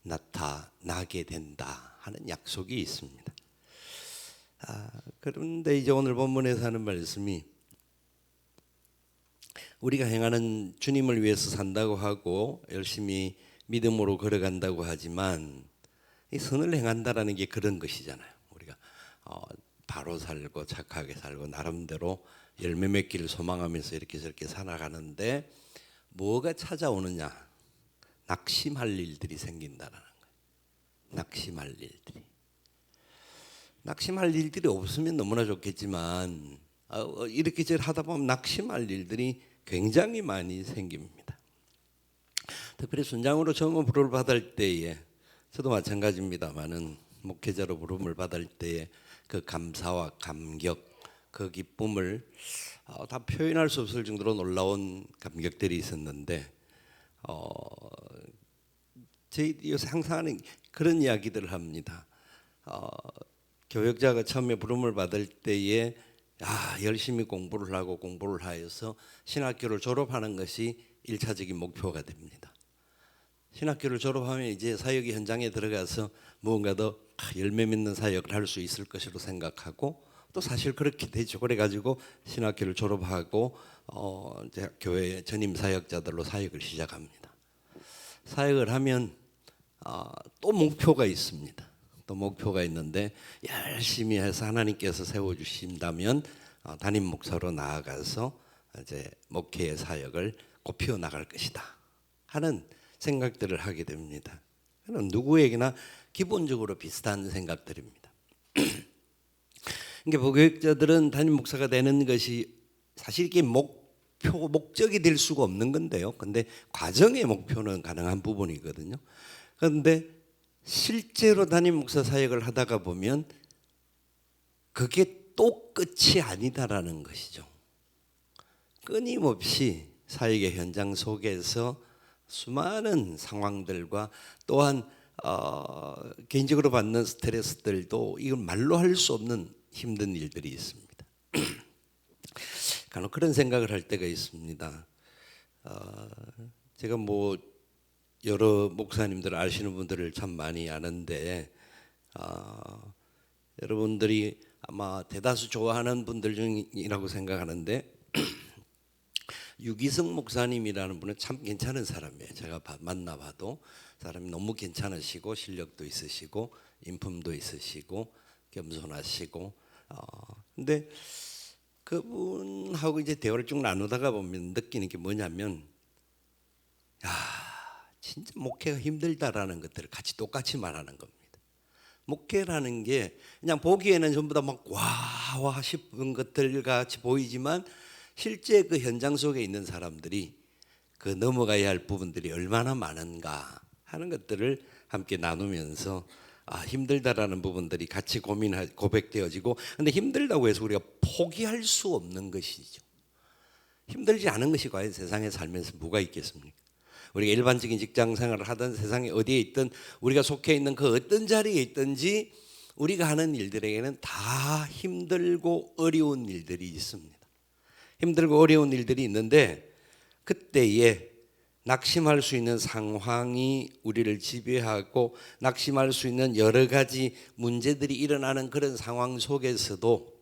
나타나게 된다 하는 약속이 있습니다. 그런데 이제 오늘 본문에서 하는 말씀이 우리가 행하는 주님을 위해서 산다고 하고 열심히 믿음으로 걸어간다고 하지만 이 선을 행한다라는 게 그런 것이잖아요. 우리가 바로 살고 착하게 살고 나름대로 열매 맺기를 소망하면서 이렇게 저렇게 살아가는데 뭐가 찾아오느냐? 낙심할 일들이 생긴다라는 거예요. 낙심할 일들이 없으면 너무나 좋겠지만 이렇게 저 하다 보면 낙심할 일들이 굉장히 많이 생깁니다. 특별히 순장으로 처음 부름을 받을 때에 저도 마찬가지입니다만은 목회자로 부름을 받을 때에 그 감사와 감격, 그 기쁨을 다 표현할 수 없을 정도로 놀라운 감격들이 있었는데 저희 요새 항상 하는 그런 이야기들을 합니다. 교역자가 처음에 부름을 받을 때에 열심히 공부를 하여서 신학교를 졸업하는 것이 1차적인 목표가 됩니다. 신학교를 졸업하면 이제 사역의 현장에 들어가서 무언가 더 열매 맺는 사역을 할 수 있을 것으로 생각하고 또 사실 그렇게 되죠. 그래가지고 신학교를 졸업하고 이제 교회 전임 사역자들로 사역을 시작합니다. 사역을 하면 또 목표가 있습니다. 또 목표가 있는데 열심히 해서 하나님께서 세워주신다면 담임 목사로 나아가서 이제 목회의 사역을 곱히어 나갈 것이다 하는 생각들을 하게 됩니다. 누구에게나 기본적으로 비슷한 생각들입니다. 그러니까 부교육자들은 담임 목사가 되는 것이 사실 이게 목적이 될 수가 없는 건데요. 근데 과정의 목표는 가능한 부분이거든요. 그런데 실제로 담임 목사 사역을 하다가 보면 그게 또 끝이 아니다라는 것이죠. 끊임없이 사역의 현장 속에서 수많은 상황들과 또한 개인적으로 받는 스트레스들도 이걸 말로 할 수 없는 힘든 일들이 있습니다. 간혹 그런 생각을 할 때가 있습니다. 제가 뭐 여러 목사님들 아시는 분들을 참 많이 아는데 여러분들이 아마 대다수 좋아하는 분들 중이라고 생각하는데 유기성 목사님이라는 분은 참 괜찮은 사람이에요. 제가 만나봐도 사람이 너무 괜찮으시고 실력도 있으시고 인품도 있으시고 겸손하시고 근데 그분하고 이제 대화를 쭉 나누다가 보면 느끼는 게 뭐냐면 진짜 목회가 힘들다라는 것들을 같이 똑같이 말하는 겁니다. 목회라는 게 그냥 보기에는 전부 다 막 와와 싶은 것들 같이 보이지만 실제 그 현장 속에 있는 사람들이 그 넘어가야 할 부분들이 얼마나 많은가 하는 것들을 함께 나누면서 힘들다라는 부분들이 같이 고백되어지고 근데 힘들다고 해서 우리가 포기할 수 없는 것이죠. 힘들지 않은 것이 과연 세상에 살면서 뭐가 있겠습니까? 우리가 일반적인 직장 생활을 하든 세상에 어디에 있든 우리가 속해 있는 그 어떤 자리에 있든지 우리가 하는 일들에게는 다 힘들고 어려운 일들이 있습니다. 힘들고 어려운 일들이 있는데 그때에 낙심할 수 있는 상황이 우리를 지배하고 낙심할 수 있는 여러 가지 문제들이 일어나는 그런 상황 속에서도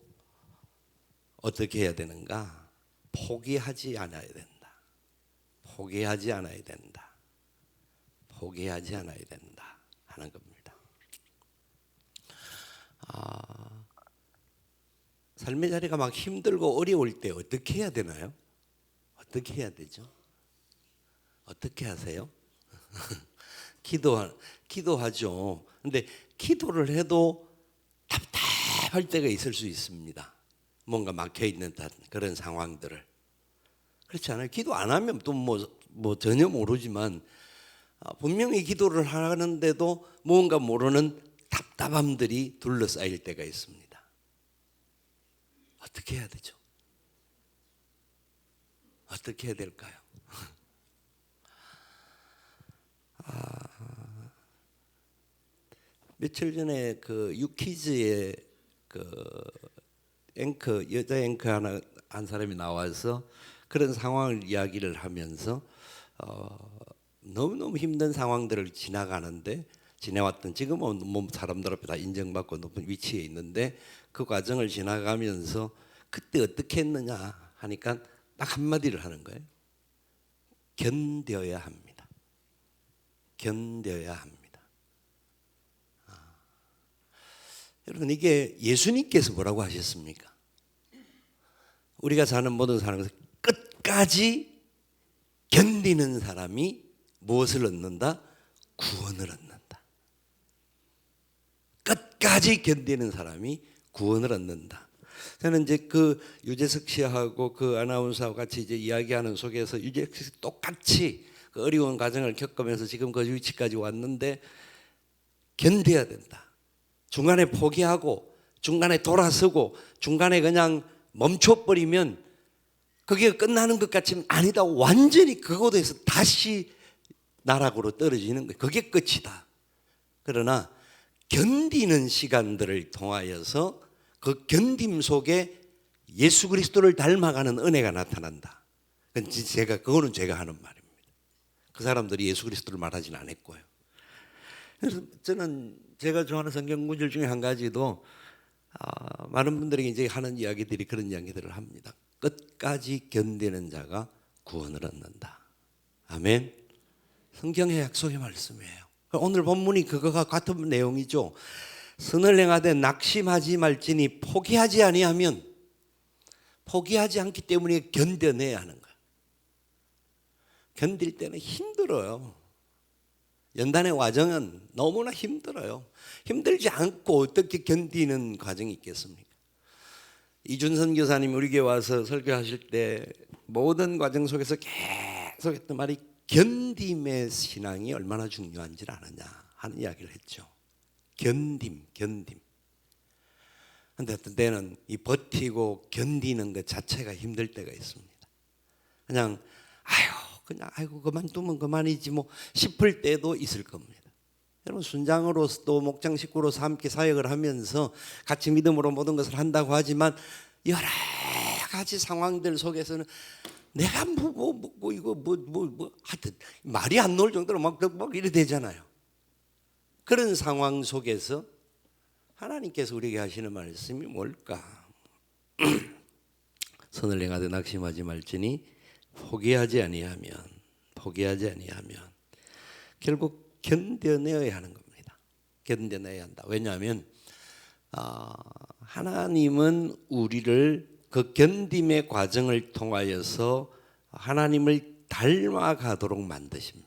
어떻게 해야 되는가? 포기하지 않아야 된다. 포기하지 않아야 된다. 포기하지 않아야 된다 하는 겁니다. 삶의 자리가 막 힘들고 어려울 때 어떻게 해야 되나요? 어떻게 해야 되죠? 어떻게 하세요? 기도하죠. 근데 기도를 해도 답답할 때가 있을 수 있습니다. 뭔가 막혀 있는 그런 상황들을. 그렇지 않아요? 기도 안 하면 또 뭐 전혀 모르지만 분명히 기도를 하는데도 뭔가 모르는 답답함들이 둘러싸일 때가 있습니다. 어떻게 해야 되죠? 어떻게 해야 될까요? 며칠 전에 그 유키즈의 그 앵커 여자 앵커 한 사람이 나와서 그런 상황을 이야기를 하면서 너무너무 힘든 상황들을 지내왔던 지금은 뭐 사람들 앞에 다 인정받고 높은 위치에 있는데 그 과정을 지나가면서 그때 어떻게 했느냐 하니까 딱 한마디를 하는 거예요. 견뎌야 합니다. 견뎌야 합니다. 여러분, 이게 예수님께서 뭐라고 하셨습니까? 우리가 사는 모든 사람에서 끝까지 견디는 사람이 무엇을 얻는다? 구원을 얻는다. 끝까지 견디는 사람이 구원을 얻는다. 저는 이제 그 유재석 씨하고 그 아나운서하고 같이 이제 이야기하는 속에서 유재석 씨 똑같이 그 어려운 과정을 겪으면서 지금 그 위치까지 왔는데 견뎌야 된다. 중간에 포기하고 중간에 돌아서고 중간에 그냥 멈춰버리면 그게 끝나는 것 같지만 아니다. 완전히 그곳에서 다시 나락으로 떨어지는 거예요. 그게 끝이다. 그러나 견디는 시간들을 통하여서 그 견딤 속에 예수 그리스도를 닮아가는 은혜가 나타난다. 그거는 제가 하는 말입니다. 그 사람들이 예수 그리스도를 말하지는 않았고요. 그래서 저는 제가 좋아하는 성경 구절 중에 한 가지도 많은 분들에게 이제 하는 이야기들이 그런 이야기들을 합니다. 끝까지 견디는 자가 구원을 얻는다. 아멘. 성경의 약속의 말씀이에요. 오늘 본문이 그거가 같은 내용이죠. 선을 행하되 낙심하지 말지니 포기하지 아니하면 포기하지 않기 때문에 견뎌내야 하는 거예요. 견딜 때는 힘들어요. 연단의 과정은 너무나 힘들어요. 힘들지 않고 어떻게 견디는 과정이 있겠습니까? 이준선 교사님 우리 교회 와서 설교하실 때 모든 과정 속에서 계속 했던 말이 견딤의 신앙이 얼마나 중요한지 아느냐 하는 이야기를 했죠. 견딤. 그런데 어떤 때는 이 버티고 견디는 것 자체가 힘들 때가 있습니다. 그냥 아이고 그만두면 그만이지 뭐 싶을 때도 있을 겁니다. 여러분, 순장으로서 또 목장 식구로서 함께 사역을 하면서 같이 믿음으로 모든 것을 한다고 하지만 여러 가지 상황들 속에서는 내가 하여튼 말이 안 나올 정도로 막 이래 되잖아요. 그런 상황 속에서 하나님께서 우리에게 하시는 말씀이 뭘까? 선을 행하되 낙심하지 말지니 포기하지 아니하면 결국 견뎌내야 하는 겁니다. 견뎌내야 한다. 왜냐하면 하나님은 우리를 그 견딤의 과정을 통하여서 하나님을 닮아가도록 만드십니다.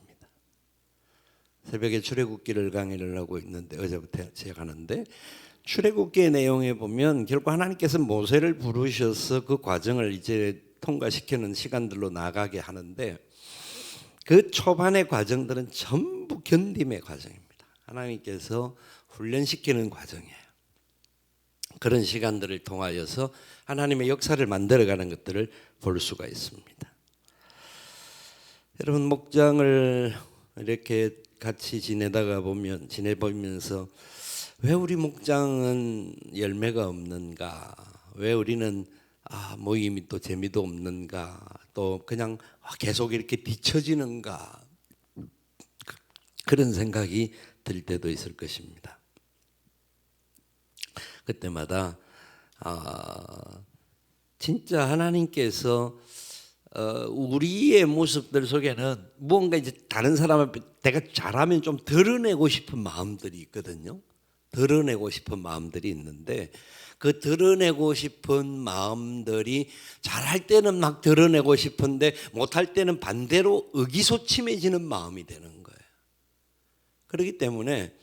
새벽에 출애굽기를 강의를 하고 있는데 어제부터 시작하는데 출애굽기의 내용에 보면 결국 하나님께서 모세를 부르셔서 그 과정을 이제 통과시키는 시간들로 나가게 하는데 그 초반의 과정들은 전부 견딤의 과정입니다. 하나님께서 훈련시키는 과정이에요. 그런 시간들을 통하여서 하나님의 역사를 만들어가는 것들을 볼 수가 있습니다. 여러분, 목장을 이렇게 같이 지내보면서 왜 우리 목장은 열매가 없는가? 왜 우리는 모임이 또 재미도 없는가? 또 그냥 계속 이렇게 뒤처지는가? 그런 생각이 들 때도 있을 것입니다. 그때마다 진짜 하나님께서 우리의 모습들 속에는 무언가 이제 다른 사람 앞에 내가 잘하면 좀 드러내고 싶은 마음들이 있거든요. 드러내고 싶은 마음들이 있는데 그 드러내고 싶은 마음들이 잘할 때는 막 드러내고 싶은데 못할 때는 반대로 의기소침해지는 마음이 되는 거예요. 그렇기 때문에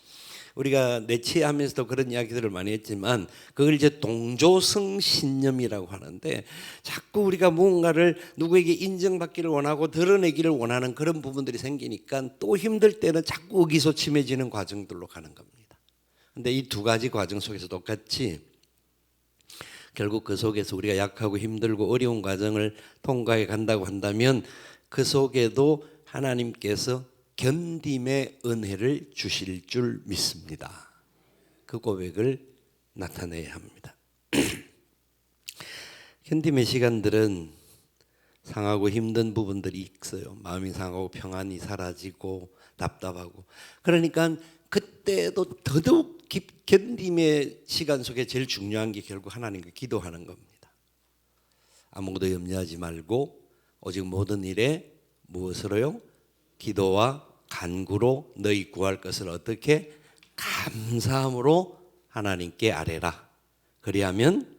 우리가 내치하면서도 그런 이야기들을 많이 했지만 그걸 이제 동조성 신념이라고 하는데 자꾸 우리가 무언가를 누구에게 인정받기를 원하고 드러내기를 원하는 그런 부분들이 생기니까 또 힘들 때는 자꾸 의기소침해지는 과정들로 가는 겁니다. 근데 이 두 가지 과정 속에서 똑같이 결국 그 속에서 우리가 약하고 힘들고 어려운 과정을 통과해 간다고 한다면 그 속에도 하나님께서 견딤의 은혜를 주실 줄 믿습니다. 그 고백을 나타내야 합니다. 견딤의 시간들은 상하고 힘든 부분들이 있어요. 마음이 상하고 평안이 사라지고 답답하고. 그러니까 그때도 더더욱 견딤의 시간 속에 제일 중요한 게 결국 하나님께 기도하는 겁니다. 아무것도 염려하지 말고 오직 모든 일에 무엇으로요? 기도와 간구로 너희 구할 것을 어떻게? 감사함으로 하나님께 아뢰라. 그리하면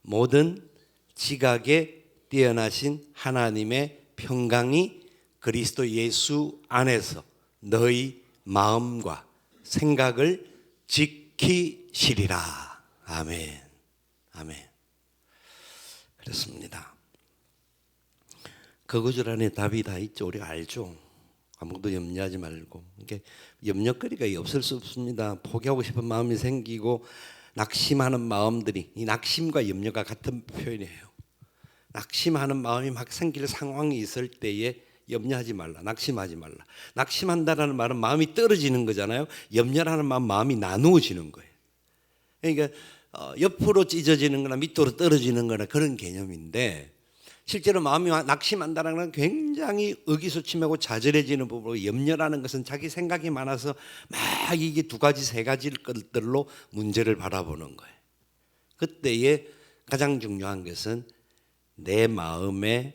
모든 지각에 뛰어나신 하나님의 평강이 그리스도 예수 안에서 너희 마음과 생각을 지키시리라. 아멘. 아멘. 그렇습니다. 그 구절 안에 답이 다 있죠. 우리가 알죠. 아무것도 염려하지 말고. 이게 염려거리가 없을 수 없습니다. 포기하고 싶은 마음이 생기고 낙심하는 마음들이, 이 낙심과 염려가 같은 표현이에요. 낙심하는 마음이 막 생길 상황이 있을 때에 염려하지 말라, 낙심하지 말라. 낙심한다라는 말은 마음이 떨어지는 거잖아요. 염려라는 말은 마음이 나누어지는 거예요. 그러니까 옆으로 찢어지는 거나 밑으로 떨어지는 거나 그런 개념인데, 실제로 마음이 낙심한다는 건 굉장히 의기소침하고 좌절해지는 부분이고, 염려라는 것은 자기 생각이 많아서 막 이게 두 가지 세 가지 것들로 문제를 바라보는 거예요. 그때에 가장 중요한 것은 내 마음에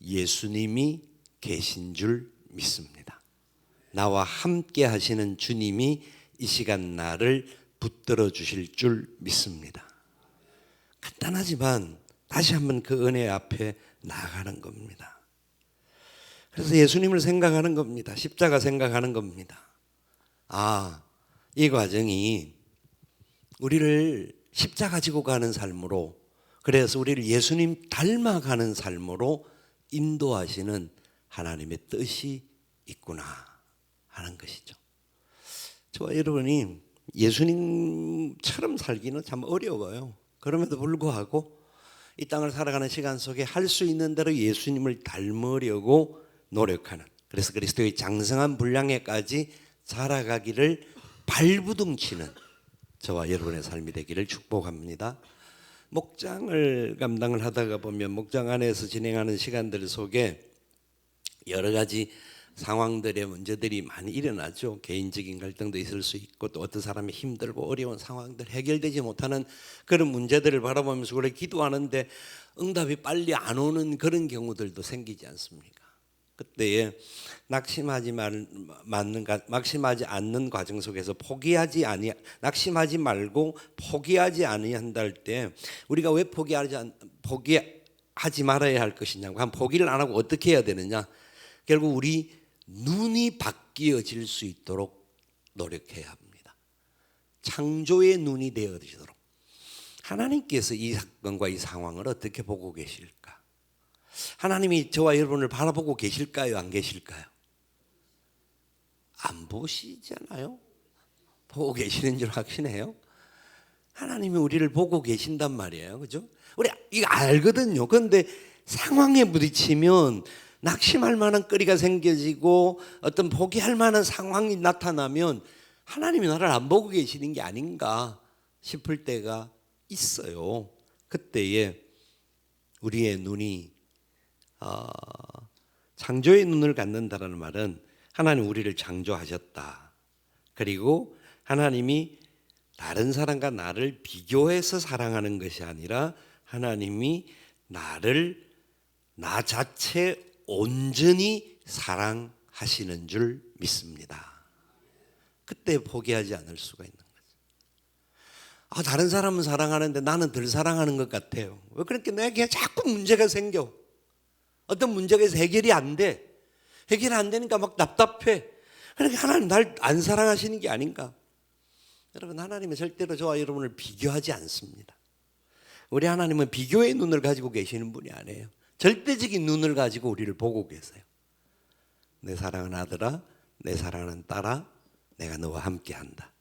예수님이 계신 줄 믿습니다. 나와 함께 하시는 주님이 이 시간 나를 붙들어 주실 줄 믿습니다. 간단하지만 다시 한번 그 은혜 앞에 나아가는 겁니다. 그래서 예수님을 생각하는 겁니다. 십자가 생각하는 겁니다. 이 과정이 우리를 십자가 지고 가는 삶으로, 그래서 우리를 예수님 닮아가는 삶으로 인도하시는 하나님의 뜻이 있구나 하는 것이죠. 저와 여러분이 예수님처럼 살기는 참 어려워요. 그럼에도 불구하고 이 땅을 살아가는 시간 속에 할 수 있는 대로 예수님을 닮으려고 노력하는, 그래서 그리스도의 장성한 분량에까지 자라가기를 발부둥치는 저와 여러분의 삶이 되기를 축복합니다. 목장을 감당을 하다가 보면 목장 안에서 진행하는 시간들 속에 여러 가지 상황들의 문제들이 많이 일어나죠. 개인적인 갈등도 있을 수 있고, 또 어떤 사람이 힘들고 어려운 상황들, 해결되지 못하는 그런 문제들을 바라보면서 그래 기도하는데 응답이 빨리 안 오는 그런 경우들도 생기지 않습니까? 그때에 낙심하지 않는 과정 속에서 낙심하지 말고 포기하지 아니한다 할 때, 우리가 왜 포기하지 말아야 할 것이냐고, 한 포기를 안 하고 어떻게 해야 되느냐? 결국 우리 눈이 바뀌어질 수 있도록 노력해야 합니다. 창조의 눈이 되어지도록. 하나님께서 이 사건과 이 상황을 어떻게 보고 계실까? 하나님이 저와 여러분을 바라보고 계실까요? 안 계실까요? 안 보시잖아요. 보고 계시는 줄 확신해요. 하나님이 우리를 보고 계신단 말이에요. 그죠? 우리 이거 알거든요. 그런데 상황에 부딪히면 낙심할 만한 거리가 생겨지고 어떤 포기할 만한 상황이 나타나면 하나님이 나를 안 보고 계시는 게 아닌가 싶을 때가 있어요. 그때에 우리의 눈이 창조의 눈을 갖는다라는 말은 하나님 우리를 창조하셨다. 그리고 하나님이 다른 사람과 나를 비교해서 사랑하는 것이 아니라 하나님이 나를 나 자체 온전히 사랑하시는 줄 믿습니다. 그때 포기하지 않을 수가 있는 거죠. 다른 사람은 사랑하는데 나는 덜 사랑하는 것 같아요. 왜 그렇게 내게 자꾸 문제가 생겨? 어떤 문제가 해결이 안 돼. 해결이 안 되니까 막 답답해. 그러니까 하나님 날 안 사랑하시는 게 아닌가? 여러분, 하나님은 절대로 저와 여러분을 비교하지 않습니다. 우리 하나님은 비교의 눈을 가지고 계시는 분이 아니에요. 절대적인 눈을 가지고 우리를 보고 계세요. 내 사랑하는 아들아, 내 사랑하는 딸아, 내가 너와 함께한다.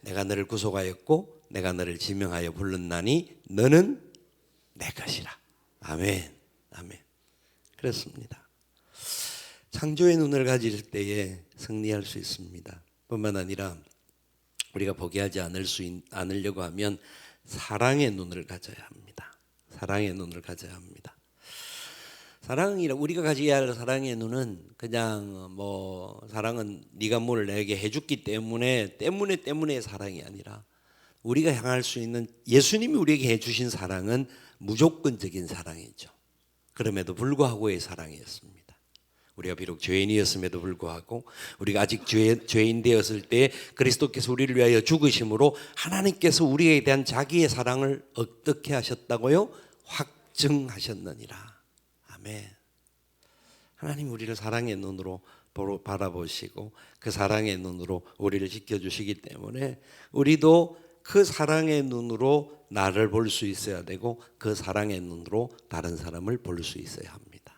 내가 너를 구속하였고 내가 너를 지명하여 불렀나니 너는 내 것이라. 아멘. 아멘. 그렇습니다. 창조의 눈을 가질 때에 승리할 수 있습니다. 뿐만 아니라 우리가 포기하지 않으려고 하면 사랑의 눈을 가져야 합니다. 사랑의 눈을 가져야 합니다. 사랑이라 우리가 가져야 할 사랑의 눈은 그냥 뭐 사랑은 네가 뭘 내게 해줬기 때문에 사랑이 아니라 우리가 향할 수 있는 예수님이 우리에게 해주신 사랑은 무조건적인 사랑이죠. 그럼에도 불구하고의 사랑이었습니다. 우리가 비록 죄인이었음에도 불구하고 우리가 아직 죄인 되었을 때 그리스도께서 우리를 위하여 죽으심으로 하나님께서 우리에 대한 자기의 사랑을 어떻게 하셨다고요? 확증하셨느니라. 아멘. 하나님 우리를 사랑의 눈으로 바라보시고 그 사랑의 눈으로 우리를 지켜주시기 때문에 우리도 그 사랑의 눈으로 나를 볼 수 있어야 되고 그 사랑의 눈으로 다른 사람을 볼 수 있어야 합니다.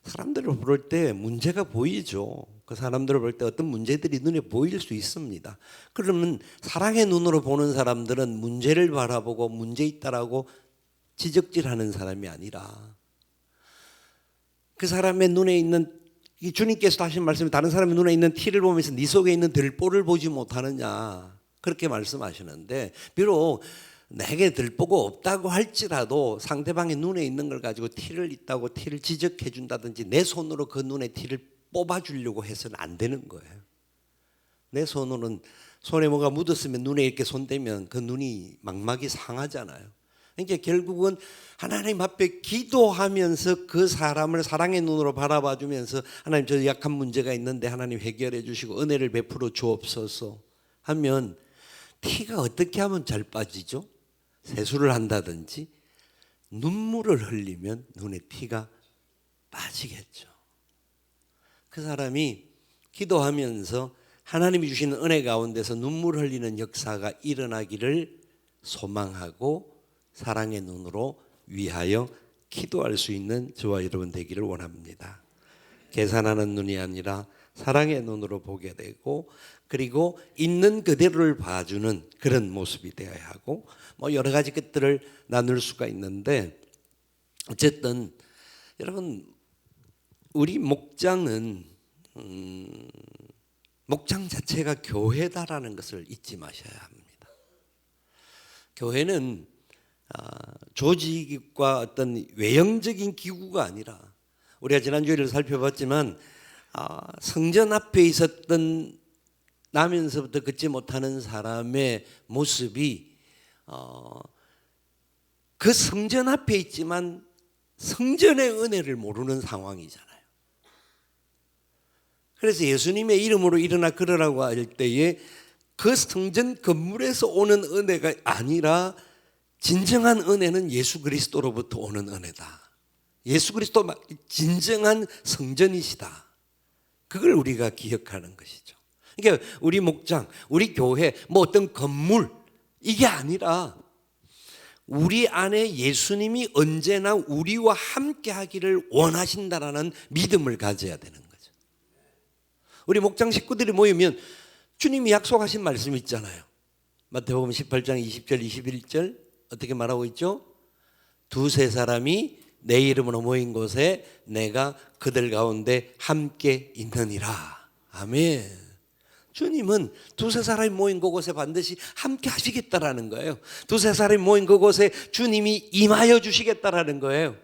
사람들을 볼 때 문제가 보이죠. 그 사람들을 볼 때 어떤 문제들이 눈에 보일 수 있습니다. 그러면 사랑의 눈으로 보는 사람들은 문제를 바라보고 문제 있다라고 지적질하는 사람이 아니라 그 사람의 눈에 있는 주님께서 하신 말씀이 다른 사람의 눈에 있는 티를 보면서 네 속에 있는 들보를 보지 못하느냐 그렇게 말씀하시는데 비록 내게 들보가 없다고 할지라도 상대방의 눈에 있는 걸 가지고 티를 있다고 티를 지적해 준다든지 내 손으로 그 눈에 티를 뽑아주려고 해서는 안 되는 거예요. 내 손으로는 손에 뭐가 묻었으면 눈에 이렇게 손대면 그 눈이 망막이 상하잖아요. 그러니까 결국은 하나님 앞에 기도하면서 그 사람을 사랑의 눈으로 바라봐 주면서 하나님 저 약한 문제가 있는데 하나님 해결해 주시고 은혜를 베풀어 주옵소서 하면 티가 어떻게 하면 잘 빠지죠? 세수를 한다든지 눈물을 흘리면 눈에 티가 빠지겠죠. 그 사람이 기도하면서 하나님이 주시는 은혜 가운데서 눈물 흘리는 역사가 일어나기를 소망하고 사랑의 눈으로 위하여 기도할 수 있는 저와 여러분 되기를 원합니다. 계산하는 눈이 아니라 사랑의 눈으로 보게 되고 그리고 있는 그대로를 봐주는 그런 모습이 되어야 하고 뭐 여러 가지 것들을 나눌 수가 있는데 어쨌든 여러분 우리 목장은 목장 자체가 교회다라는 것을 잊지 마셔야 합니다. 교회는 조직과 어떤 외형적인 기구가 아니라 우리가 지난주에를 살펴봤지만 성전 앞에 있었던 나면서부터 걷지 못하는 사람의 모습이 그 성전 앞에 있지만 성전의 은혜를 모르는 상황이잖아요. 그래서 예수님의 이름으로 일어나 걸으라고 할 때에 그 성전 건물에서 오는 은혜가 아니라 진정한 은혜는 예수 그리스도로부터 오는 은혜다. 예수 그리스도 진정한 성전이시다. 그걸 우리가 기억하는 것이죠. 그러니까 우리 목장, 우리 교회, 뭐 어떤 건물 이게 아니라 우리 안에 예수님이 언제나 우리와 함께 하기를 원하신다라는 믿음을 가져야 되는 거죠. 우리 목장 식구들이 모이면 주님이 약속하신 말씀이 있잖아요. 마태복음 18장 20절 21절 어떻게 말하고 있죠? 두세 사람이 내 이름으로 모인 곳에 내가 그들 가운데 함께 있느니라. 아멘. 주님은 두세 사람이 모인 그곳에 반드시 함께 하시겠다라는 거예요. 두세 사람이 모인 그곳에 주님이 임하여 주시겠다라는 거예요.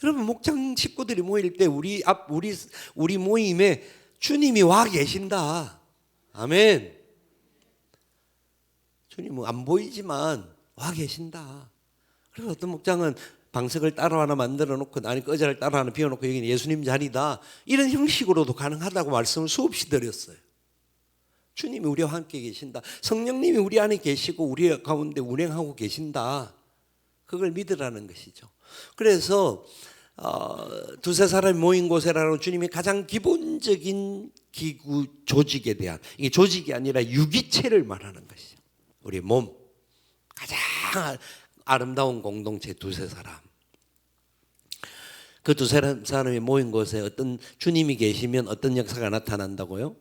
여러분 목장 식구들이 모일 때 우리 모임에 주님이 와 계신다. 아멘. 주님은 안 보이지만 와 계신다. 그래서 어떤 목장은 방석을 따로 하나 만들어 놓고 아니 의자를 따로 하나 비워놓고 여기는 예수님 자리다 이런 형식으로도 가능하다고 말씀을 수없이 드렸어요. 주님이 우리와 함께 계신다. 성령님이 우리 안에 계시고 우리 가운데 운행하고 계신다. 그걸 믿으라는 것이죠. 그래서 두세 사람이 모인 곳에라는 주님이 가장 기본적인 기구 조직에 대한 이게 조직이 아니라 유기체를 말하는 것이죠. 우리 몸 가장 아름다운 공동체 두세 사람. 그 두세 사람이 모인 곳에 어떤 주님이 계시면 어떤 역사가 나타난다고요?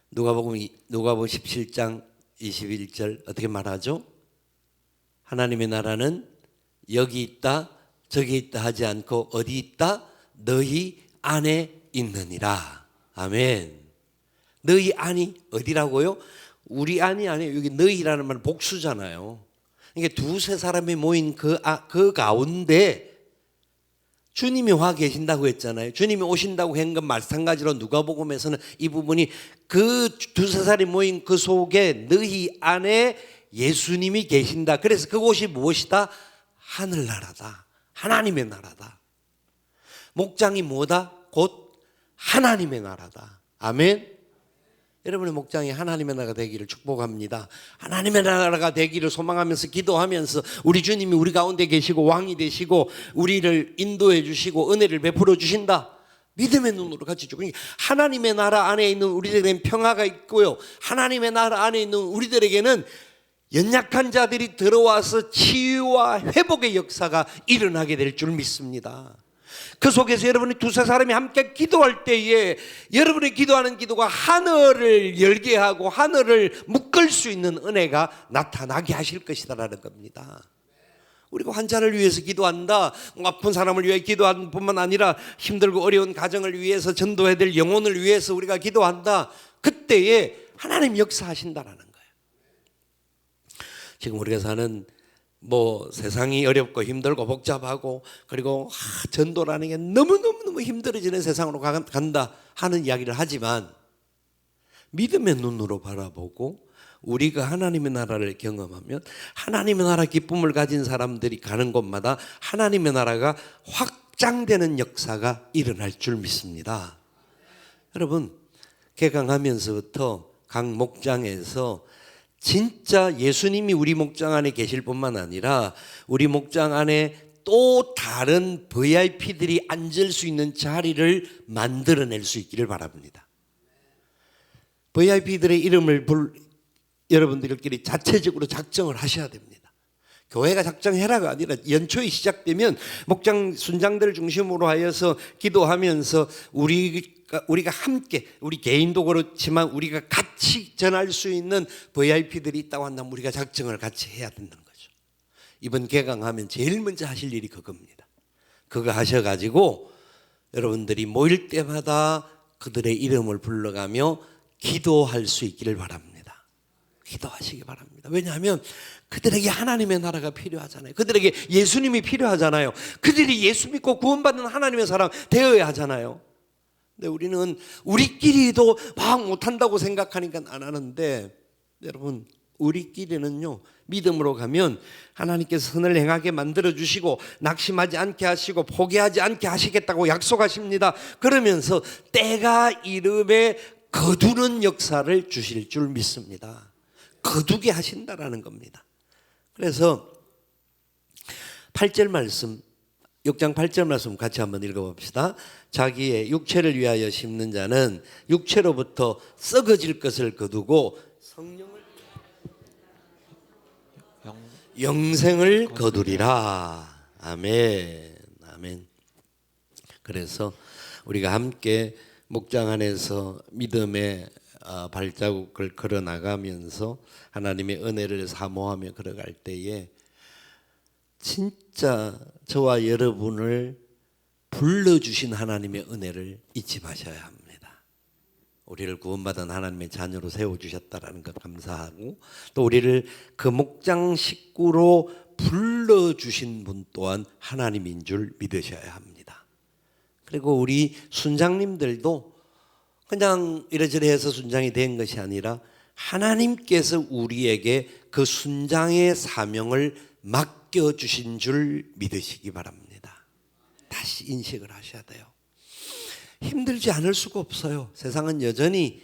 누가복음 17장 21절 어떻게 말하죠? 하나님의 나라는 여기 있다 저기 있다 하지 않고 어디 있다? 너희 안에 있느니라. 아멘. 너희 안이 어디라고요? 우리 안이 아니에요. 여기 너희라는 말은 복수잖아요. 이게 두세 사람이 모인 그 가운데 주님이 와 계신다고 했잖아요. 주님이 오신다고 한 건 마찬가지로 누가복음에서는 이 부분이 그 두세 사람이 모인 그 속에 너희 안에 예수님이 계신다. 그래서 그곳이 무엇이다? 하늘나라다. 하나님의 나라다. 목장이 뭐다? 곧 하나님의 나라다. 아멘. 여러분의 목장이 하나님의 나라가 되기를 축복합니다. 하나님의 나라가 되기를 소망하면서 기도하면서 우리 주님이 우리 가운데 계시고 왕이 되시고 우리를 인도해 주시고 은혜를 베풀어 주신다. 믿음의 눈으로 같이 쭉. 하나님의 나라 안에 있는 우리들에게는 평화가 있고요. 하나님의 나라 안에 있는 우리들에게는 연약한 자들이 들어와서 치유와 회복의 역사가 일어나게 될 줄 믿습니다. 그 속에서 여러분이 두세 사람이 함께 기도할 때에 여러분이 기도하는 기도가 하늘을 열게 하고 하늘을 묶을 수 있는 은혜가 나타나게 하실 것이다라는 겁니다. 우리가 환자를 위해서 기도한다, 아픈 사람을 위해 기도하는 뿐만 아니라 힘들고 어려운 가정을 위해서 전도해야 될 영혼을 위해서 우리가 기도한다. 그때에 하나님 역사하신다라는 거예요. 지금 우리가 사는 세상이 어렵고 힘들고 복잡하고 그리고 전도라는 게 너무너무 힘들어지는 세상으로 간다 하는 이야기를 하지만 믿음의 눈으로 바라보고 우리가 하나님의 나라를 경험하면 하나님의 나라 기쁨을 가진 사람들이 가는 곳마다 하나님의 나라가 확장되는 역사가 일어날 줄 믿습니다. 여러분, 개강하면서부터 각 목장에서 진짜 예수님이 우리 목장 안에 계실 뿐만 아니라 우리 목장 안에 또 다른 VIP들이 앉을 수 있는 자리를 만들어낼 수 있기를 바랍니다. VIP들의 이름을 여러분들끼리 자체적으로 작정을 하셔야 됩니다. 교회가 작정해라가 아니라 연초에 시작되면 목장 순장들을 중심으로 하여서 기도하면서 우리가 함께, 우리 개인도 그렇지만 우리가 같이 전할 수 있는 VIP들이 있다고 한다면 우리가 작정을 같이 해야 된다는 거죠. 이번 개강하면 제일 먼저 하실 일이 그겁니다. 그거 하셔가지고 여러분들이 모일 때마다 그들의 이름을 불러가며 기도할 수 있기를 바랍니다. 기도하시기 바랍니다. 왜냐하면 그들에게 하나님의 나라가 필요하잖아요. 그들에게 예수님이 필요하잖아요. 그들이 예수 믿고 구원받는 하나님의 사람 되어야 하잖아요. 근데 우리는 우리끼리도 막 못한다고 생각하니까 안 하는데, 여러분, 우리끼리는요 믿음으로 가면 하나님께서 선을 행하게 만들어 주시고 낙심하지 않게 하시고 포기하지 않게 하시겠다고 약속하십니다. 그러면서 때가 이름에 거두는 역사를 주실 줄 믿습니다. 거두게 하신다라는 겁니다. 그래서 8절 말씀, 6장 8절 말씀 같이 한번 읽어봅시다. 자기의 육체를 위하여 심는 자는 육체로부터 썩어질 것을 거두고 성령을 영생을 거두리라. 아멘. 아멘. 그래서 우리가 함께 목장 안에서 믿음의 발자국을 걸어 나가면서 하나님의 은혜를 사모하며 걸어갈 때에 진짜 저와 여러분을 불러주신 하나님의 은혜를 잊지 마셔야 합니다. 우리를 구원받은 하나님의 자녀로 세워주셨다는 것 감사하고, 또 우리를 그 목장 식구로 불러주신 분 또한 하나님인 줄 믿으셔야 합니다. 그리고 우리 순장님들도 그냥 이래저래 해서 순장이 된 것이 아니라 하나님께서 우리에게 그 순장의 사명을 맡겨주신 줄 믿으시기 바랍니다. 다시 인식을 하셔야 돼요. 힘들지 않을 수가 없어요. 세상은 여전히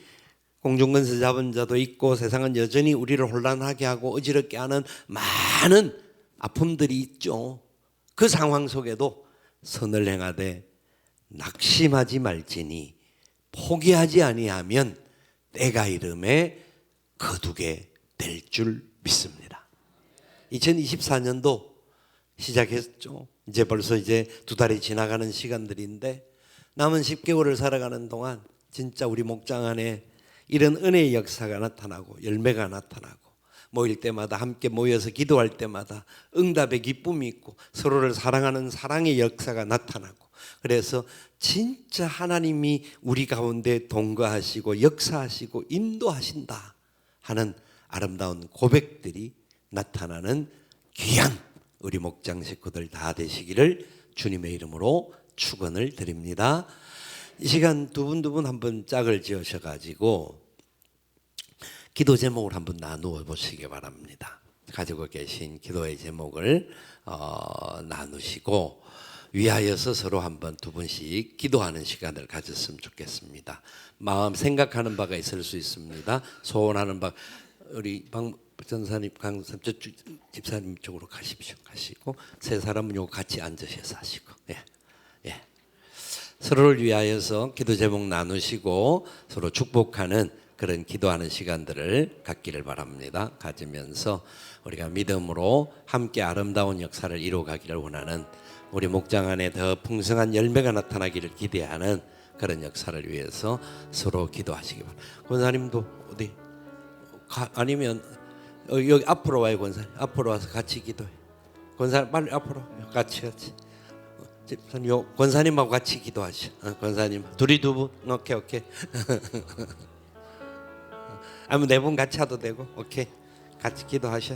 공중권세 잡은 자도 있고, 세상은 여전히 우리를 혼란하게 하고 어지럽게 하는 많은 아픔들이 있죠. 그 상황 속에도 선을 행하되 낙심하지 말지니 포기하지 아니하면 때가 이름에 거두게 될 줄 믿습니다. 2024년도 시작했죠. 이제 벌써 두 달이 지나가는 시간들인데, 남은 10개월을 살아가는 동안 진짜 우리 목장 안에 이런 은혜의 역사가 나타나고 열매가 나타나고, 모일 때마다 함께 모여서 기도할 때마다 응답의 기쁨이 있고 서로를 사랑하는 사랑의 역사가 나타나고, 그래서 진짜 하나님이 우리 가운데 동거하시고 역사하시고 인도하신다 하는 아름다운 고백들이 나타나는 귀한 우리 목장 식구들 다 되시기를 주님의 이름으로 축원을 드립니다. 이 시간 두 분 한번 짝을 지으셔가지고 기도 제목을 한번 나누어 보시기 바랍니다. 가지고 계신 기도의 제목을 나누시고 위하여서 서로 한번 두 분씩 기도하는 시간을 가졌으면 좋겠습니다. 마음 생각하는 바가 있을 수 있습니다. 소원하는 바, 우리 방 전사님, 강사 집사님 쪽으로 가십시오. 가시고 세 사람은 요 같이 앉으셔서 하시고, 예. 서로를 위하여서 기도 제목 나누시고 서로 축복하는 그런 기도하는 시간들을 갖기를 바랍니다. 가지면서 우리가 믿음으로 함께 아름다운 역사를 이루어가기를 원하는, 우리 목장 안에 더 풍성한 열매가 나타나기를 기대하는 그런 역사를 위해서 서로 기도하시기 바랍니다. 권사님도 어디 아니면 여기 앞으로 와요. 권사님 앞으로 와서 같이 기도해. 권사님 빨리 앞으로 같이 집사님 요 권사님하고 같이 기도하시오. 권사님 둘이 두 분. 오케이 아니면 네 분 같이 해도 되고. 오케이 같이 기도하셔.